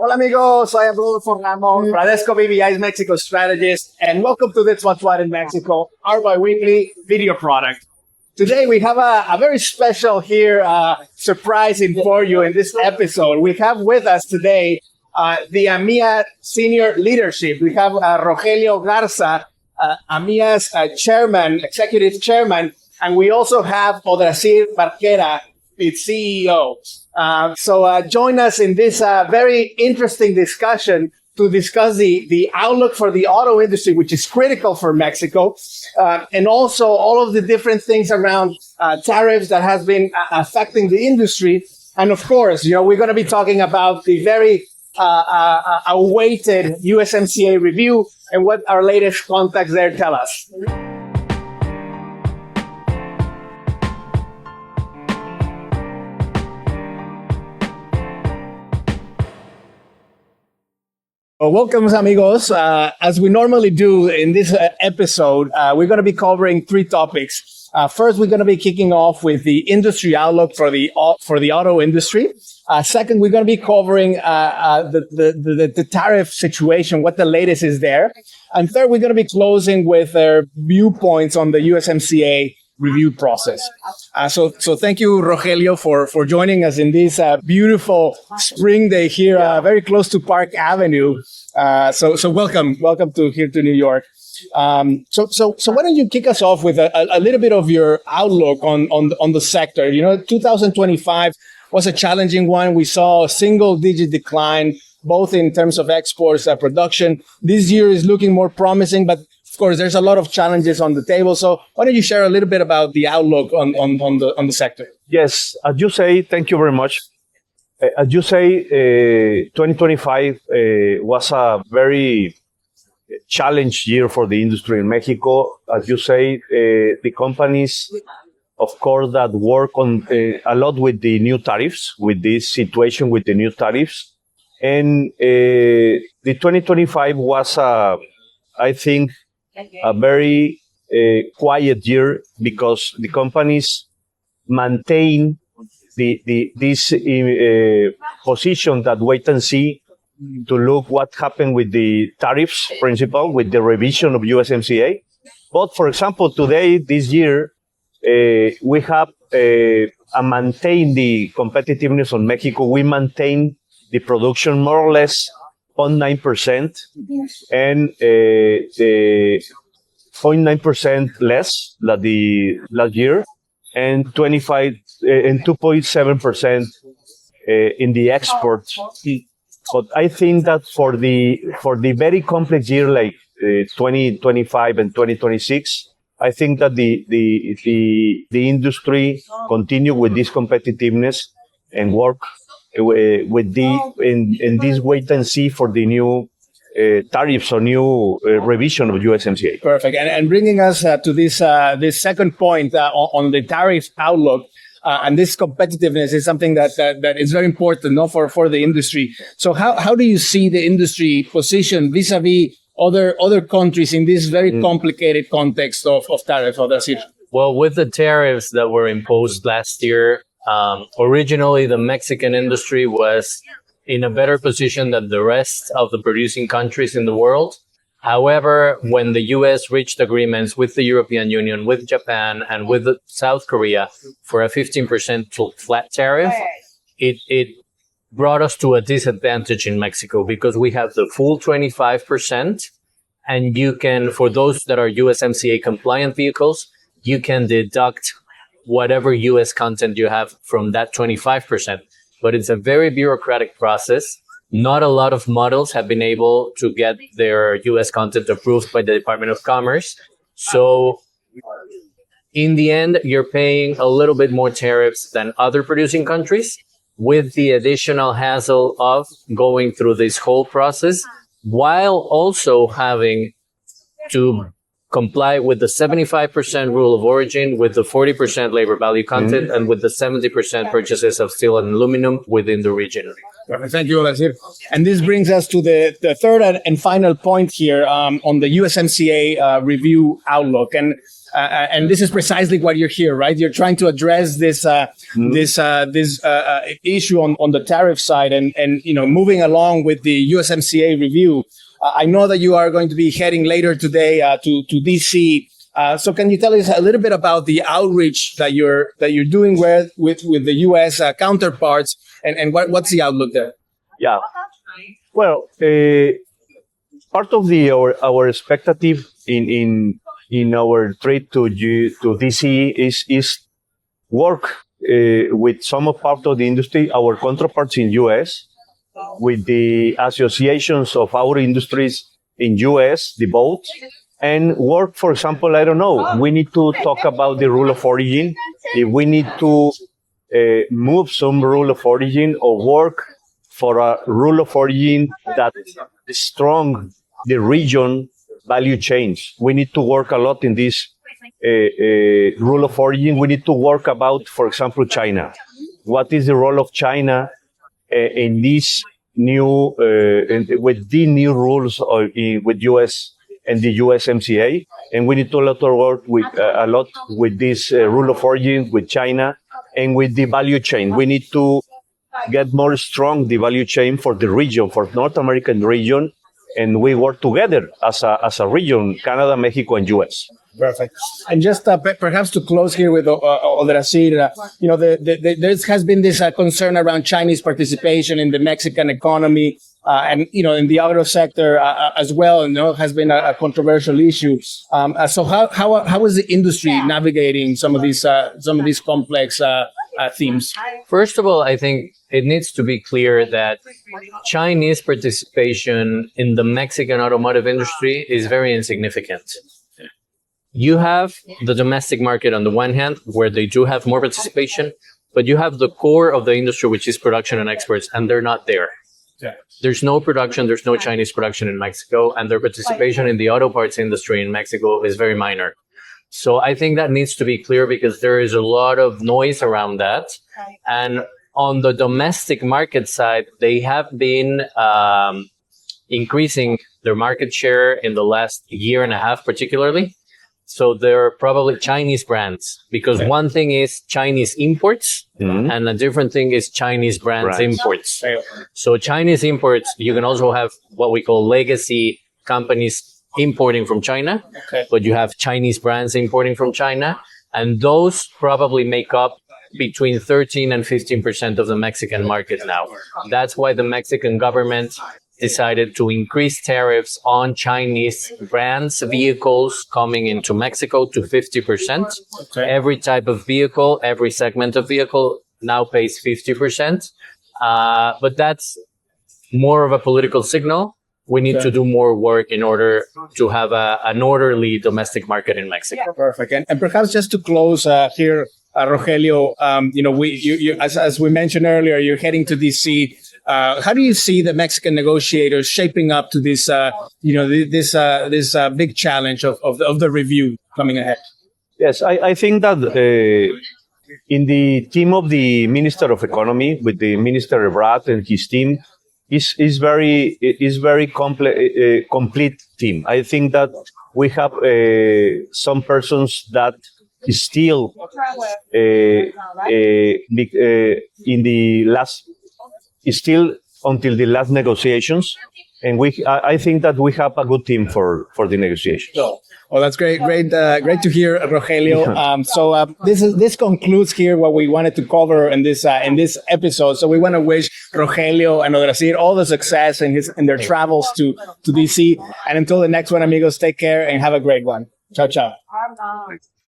Hola amigos, soy Rodolfo Ramón, Bradesco BBI's Mexico strategist, and welcome to This What's What in Mexico, our bi-weekly video product. Today we have a very special here surprising for you in this episode. We have with us today the AMIA senior leadership. We have Rogelio Garza, AMIA's chairman, executive chairman, and we also have Odracir Barquera, its CEO. So join us in this very interesting discussion to discuss the outlook for the auto industry, which is critical for Mexico, and also all of the different things around tariffs that has been affecting the industry. And of course, we're going to be talking about the very awaited USMCA review and what our latest contacts there tell us. Well, welcome, amigos. As we normally do in this episode, we're going to be covering three topics. First, we're going to be kicking off with the industry outlook for the auto industry. Second, we're going to be covering the tariff situation, what the latest is there. And third, we're going to be closing with their viewpoints on the USMCA review process. So thank you, Rogelio, for joining us in this beautiful spring day here, very close to Park Avenue. So welcome to New York. So why don't you kick us off with a little bit of your outlook on the sector? 2025 was a challenging one. We saw a single-digit decline, both in terms of exports, production. This year is looking more promising, but of course, there's a lot of challenges on the table. So why don't you share a little bit about the outlook on the sector? Yes, as you say, thank you very much. As you say, 2025 was a very challenged year for the industry in Mexico. As you say, the companies, of course, that work on a lot with the new tariffs, with this situation with the new tariffs. And the 2025 was, I think, a very quiet year because the companies maintain this position that wait and see to look what happened with the tariffs principle, with the revision of USMCA. But for example, today, this year, we have maintain the competitiveness on Mexico. We maintain the production more or less on 9% and the 0.9% less than the last year and 2.7% in the exports. But I think that for the very complex year like 2025 and 2026, I think that the industry continue with this competitiveness and work with in this wait and see for the new tariffs or new revision of USMCA. Perfect. And bringing us to this second point on the tariff outlook, and this competitiveness is something that is very important, for the industry. So how do you see the industry position vis-a-vis other countries in this very complicated context of tariffs? Well, with the tariffs that were imposed last year, originally the Mexican industry was in a better position than the rest of the producing countries in the world. However, when the US reached agreements with the European Union, with Japan, and with South Korea for a 15% flat tariff, it brought us to a disadvantage in Mexico because we have the full 25%. And you can, for those that are USMCA compliant vehicles, you can deduct whatever US content you have from that 25%. But it's a very bureaucratic process. Not a lot of models have been able to get their US content approved by the Department of Commerce. So in the end, you're paying a little bit more tariffs than other producing countries with the additional hassle of going through this whole process while also having to comply with the 75% rule of origin, with the 40% labor value content, and with the 70% purchases of steel and aluminum within the region. Thank you, Odracir. And this brings us to the third and final point here on the USMCA review outlook. And and this is precisely what you're here, right? You're trying to address this issue on the tariff side, and moving along with the USMCA review. I know that you are going to be heading later today to DC. So can you tell us a little bit about the outreach that you're doing with the U.S. Counterparts, and what's the outlook there? Yeah. Well, part of our expectative in our trip to DC is work with some part of the industry, our counterparts in U.S., with the associations of our industries in U.S., the both, and work, for example, I don't know, we need to talk about the rule of origin. If we need to move some rule of origin or work for a rule of origin that is strong the region value chains. We need to work a lot in this rule of origin. We need to work about, for example, China. What is the role of China in this new, with the new rules with US and the USMCA? And we need to work a lot with this rule of origin with China and with the value chain. We need to get more strong the value chain for the region, for North American region, and we work together as a region, Canada, Mexico, and US. Perfect. And just perhaps to close here with Odracir, there has been this concern around Chinese participation in the Mexican economy, and in the auto sector as well. Has been a controversial issue. So how is the industry navigating some of these complex themes? First of all, I think it needs to be clear that Chinese participation in the Mexican automotive industry is very insignificant. You have the domestic market on the one hand, where they do have more participation, but you have the core of the industry, which is production and exports, and they're not there. Yeah. There's no production, there's no Chinese production in Mexico, and their participation in the auto parts industry in Mexico is very minor. So I think that needs to be clear because there is a lot of noise around that. And on the domestic market side, they have been increasing their market share in the last year and a half, particularly. So they're probably Chinese brands, because one thing is Chinese imports and a different thing is Chinese brands imports. So Chinese imports, you can also have what we call legacy companies importing from China, but you have Chinese brands importing from China, and those probably make up between 13 and 15% of the Mexican market now. That's why the Mexican government decided to increase tariffs on Chinese brands, vehicles coming into Mexico to 50%. Every type of vehicle, every segment of vehicle now pays 50%. But that's more of a political signal. We need to do more work in order to have an orderly domestic market in Mexico. Perfect. And perhaps just to close here, Rogelio, as we mentioned earlier, you're heading to DC. How do you see the Mexican negotiators shaping up to this, this big challenge of the review coming ahead? Yes, I think that in the team of the Minister of Economy, with the Minister Ebrard and his team, is very complete team. I think that we have some persons that is still in the last. Still until the last negotiations, and I think that we have a good team for the negotiations. Well, that's great to hear, Rogelio. This concludes here what we wanted to cover in this episode. So we want to wish Rogelio and Odracir all the success in their travels to DC. And until the next one, amigos, take care and have a great one. Ciao, ciao.